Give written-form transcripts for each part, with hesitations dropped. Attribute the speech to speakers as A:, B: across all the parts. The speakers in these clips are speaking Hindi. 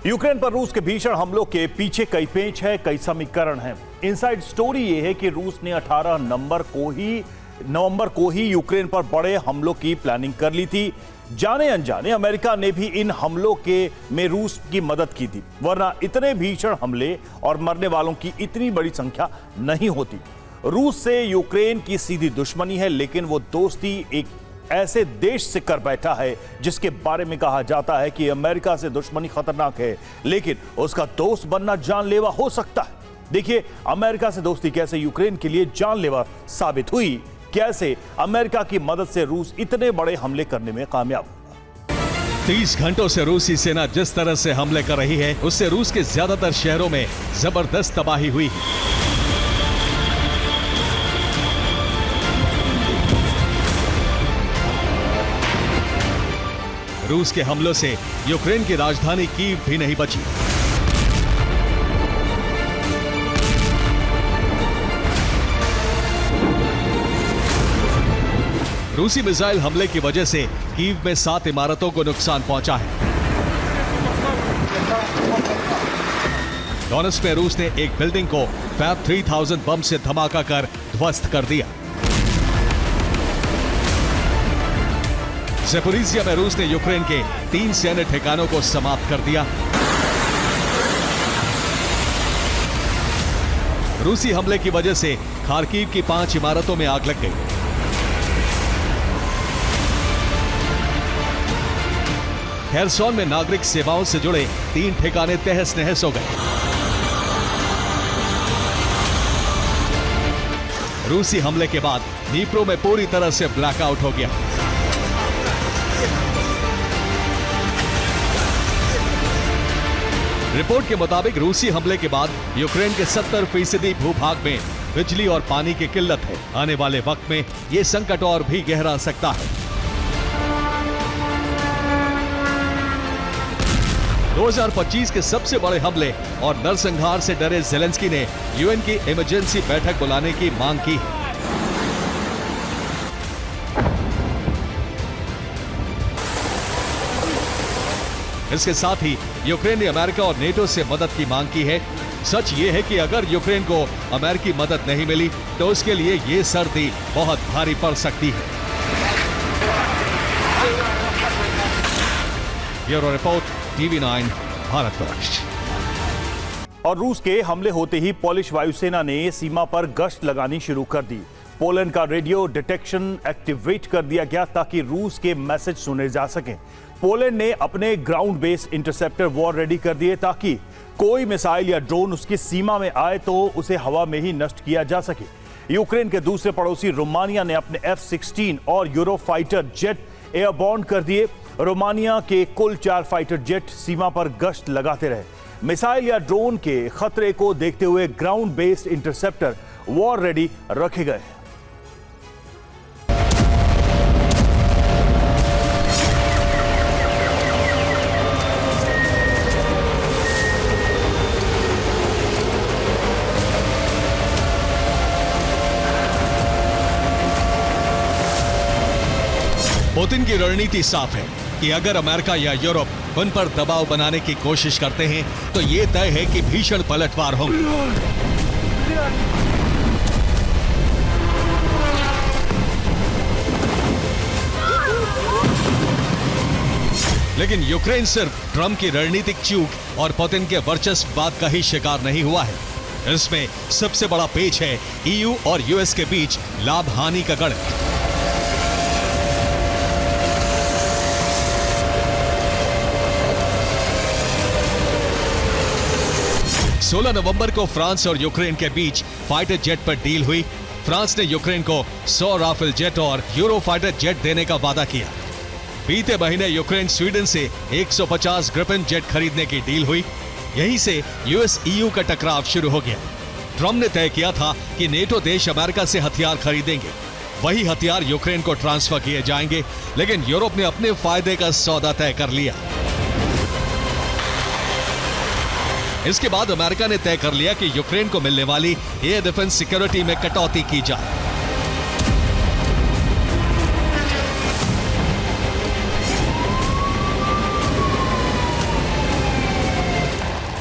A: यूक्रेन पर रूस के भीषण हमलों के पीछे कई पेच है, कई समीकरण हैं। इनसाइड स्टोरी यह है कि रूस ने 18 नवंबर को ही यूक्रेन पर बड़े हमलों की प्लानिंग कर ली थी। जाने अनजाने अमेरिका ने भी इन हमलों में रूस की मदद की थी, वरना इतने भीषण हमले और मरने वालों की इतनी बड़ी संख्या नहीं होती। रूस से यूक्रेन की सीधी दुश्मनी है, लेकिन वो दोस्ती एक ऐसे देश से कर बैठा है जिसके बारे में कहा जाता है कि अमेरिका से दुश्मनी खतरनाक है, लेकिन उसका दोस्त बनना जानलेवा हो सकता है। देखिए अमेरिका से दोस्ती कैसे यूक्रेन के लिए जानलेवा साबित हुई, कैसे अमेरिका की मदद से रूस इतने बड़े हमले करने में कामयाब हुआ।
B: 30 घंटों से रूसी सेना जिस तरह से हमले कर रही है, उससे रूस के ज्यादातर शहरों में जबरदस्त तबाही हुई है। रूस के हमलों से यूक्रेन की राजधानी कीव भी नहीं बची। रूसी मिसाइल हमले की वजह से कीव में 7 इमारतों को नुकसान पहुंचा है। डोनेट्स्क में रूस ने एक बिल्डिंग को फैब 3000 बम से धमाका कर ध्वस्त कर दिया। ज़पोरिज़िया में रूस ने यूक्रेन के 3 सैन्य ठिकानों को समाप्त कर दिया। रूसी हमले की वजह से खार्किव की 5 इमारतों में आग लग गई। खेरसोन में नागरिक सेवाओं से जुड़े 3 ठिकाने तहस नहस हो गए। रूसी हमले के बाद नीप्रो में पूरी तरह से ब्लैकआउट हो गया। रिपोर्ट के मुताबिक रूसी हमले के बाद यूक्रेन के 70% भूभाग में बिजली और पानी की किल्लत है। आने वाले वक्त में यह संकट और भी गहरा सकता है। 2025 के सबसे बड़े हमले और नरसंहार से डरे ज़ेलेंस्की ने यूएन की इमरजेंसी बैठक बुलाने की मांग की है। इसके साथ ही यूक्रेन ने अमेरिका और नेटो से मदद की मांग की है। सच ये है कि अगर यूक्रेन को अमेरिकी मदद नहीं मिली तो उसके लिए ये सर्दी बहुत भारी पड़ सकती है। Bureau report, TV9 Bharatvarsh.
A: और रूस के हमले होते ही पोलिश वायुसेना ने सीमा पर गश्त लगानी शुरू कर दी। पोलैंड का रेडियो डिटेक्शन एक्टिवेट कर दिया गया ताकि रूस के मैसेज सुने जा सकें। पोलैंड ने अपने ground base interceptor war ready कर दिए ताकि कोई मिसाइल या ड्रोन उसकी सीमा में आए तो उसे हवा में ही नष्ट किया जा सके। यूक्रेन के दूसरे पड़ोसी रोमानिया ने अपने F-16 और यूरोफाइटर जेट एयरबॉर्न कर दिए। रोमानिया के कुल 4 फाइटर जेट सीमा पर गश्त लगाते रहे। मिसाइल या ड्रोन के खतरे को देखते हुए ground based interceptor war ready रखे गए।
B: पुतिन की रणनीति साफ है कि अगर अमेरिका या यूरोप उन पर दबाव बनाने की कोशिश करते हैं तो ये तय है कि भीषण पलटवार होंगे। लेकिन यूक्रेन सिर्फ ट्रंप की रणनीतिक चूक और पुतिन के वर्चस्ववाद का ही शिकार नहीं हुआ है। इसमें सबसे बड़ा पेच है EU और US के बीच लाभ हानि का गणित। 16 नवंबर को फ्रांस और यूक्रेन के बीच फाइटर जेट पर डील हुई। फ्रांस ने यूक्रेन को 100 राफेल जेट और यूरोफाइटर जेट देने का वादा किया। बीते महीने यूक्रेन स्वीडन से 150 ग्रिपेन जेट खरीदने की डील हुई। यहीं से US EU का टकराव शुरू हो गया। ट्रंप ने तय किया था कि नेटो देश अमेरिका से हथियार खरीदेंगे, वही हथियार यूक्रेन को ट्रांसफर किए जाएंगे, लेकिन यूरोप ने अपने फायदे का सौदा तय कर लिया। इसके बाद अमेरिका ने तय कर लिया कि यूक्रेन को मिलने वाली एयर डिफेंस सिक्योरिटी में कटौती की जाए।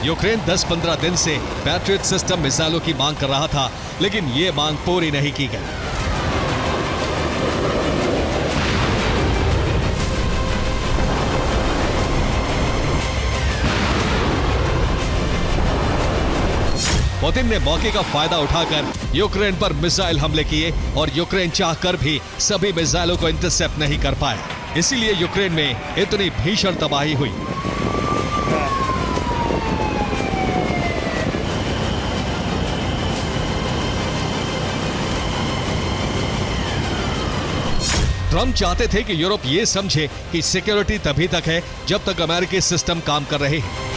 B: यूक्रेन 10-15 दिन से पैट्रियट सिस्टम मिसाइलों की मांग कर रहा था, लेकिन ये मांग पूरी नहीं की गई। पुतिन ने मौके का फायदा उठाकर यूक्रेन पर मिसाइल हमले किए और यूक्रेन चाहकर भी सभी मिसाइलों को इंटरसेप्ट नहीं कर पाया। इसीलिए यूक्रेन में इतनी भीषण तबाही हुई। ट्रंप चाहते थे कि यूरोप ये समझे कि सिक्योरिटी तभी तक है जब तक अमेरिकी सिस्टम काम कर रहे हैं।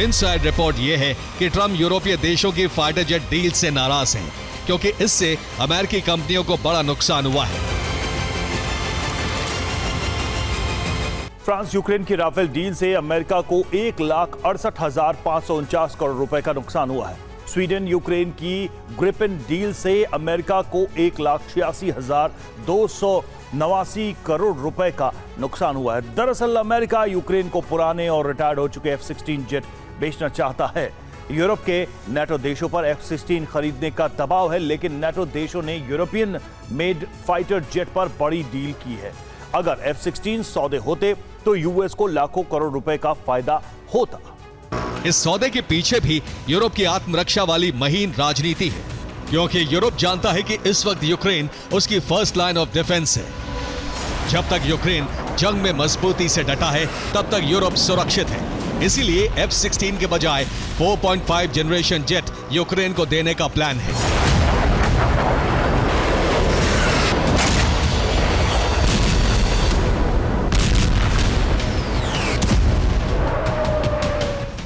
B: इनसाइड रिपोर्ट यह है कि ट्रंप यूरोपीय देशों की फाइटर जेट डील से नाराज हैं, क्योंकि इससे अमेरिकी कंपनियों को बड़ा नुकसान हुआ है।
A: फ्रांस यूक्रेन की राफेल डील से अमेरिका को 1,68,549 करोड़ रुपए का नुकसान हुआ है। स्वीडन यूक्रेन की ग्रिपेन डील से अमेरिका को 1,86,289 करोड़ रुपए का नुकसान हुआ है। दरअसल अमेरिका यूक्रेन को पुराने और रिटायर्ड हो चुके F-16 जेट बेचना चाहता है। यूरोप के नेटो देशों पर F-16 खरीदने का दबाव है, लेकिन नेटो देशों ने यूरोपियन मेड फाइटर जेट पर बड़ी डील की है। अगर F-16 सौदे होते तो यूएस को लाखों करोड़ रुपए का फायदा होता।
B: इस सौदे के पीछे भी यूरोप की आत्मरक्षा वाली महीन राजनीति है, क्योंकि यूरोप जानता है कि इस वक्त यूक्रेन उसकी फर्स्ट लाइन ऑफ डिफेंस है। जब तक यूक्रेन जंग में मजबूती से डटा है, तब तक यूरोप सुरक्षित है। इसीलिए F-16 के बजाय 4.5 जनरेशन जेट यूक्रेन को देने का प्लान है।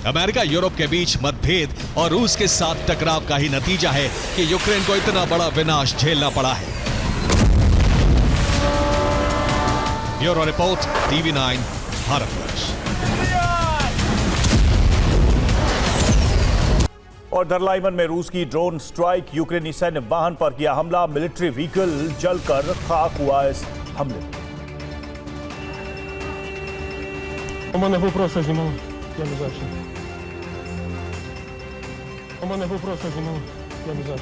B: अमेरिका यूरोप के बीच मतभेद और रूस के साथ टकराव का ही नतीजा है कि यूक्रेन को इतना बड़ा विनाश झेलना पड़ा है। Bureau report, TV9 Bharatvarsh.
A: और दरलाइवन में रूस की ड्रोन स्ट्राइक, यूक्रेनी सैन्य वाहन पर किया हमला, मिलिट्री व्हीकल जलकर खाक हुआ इस हमले।
C: У мене вопроси знімали. Я не знаю. У мене вопроси знімали. Я не знаю.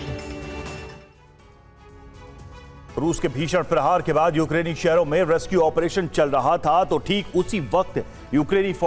A: रूस के भीषण प्रहार के बाद यूक्रेनी शहरों में रेस्क्यू ऑपरेशन चल रहा था, तो ठीक उसी वक्त यूक्रेनी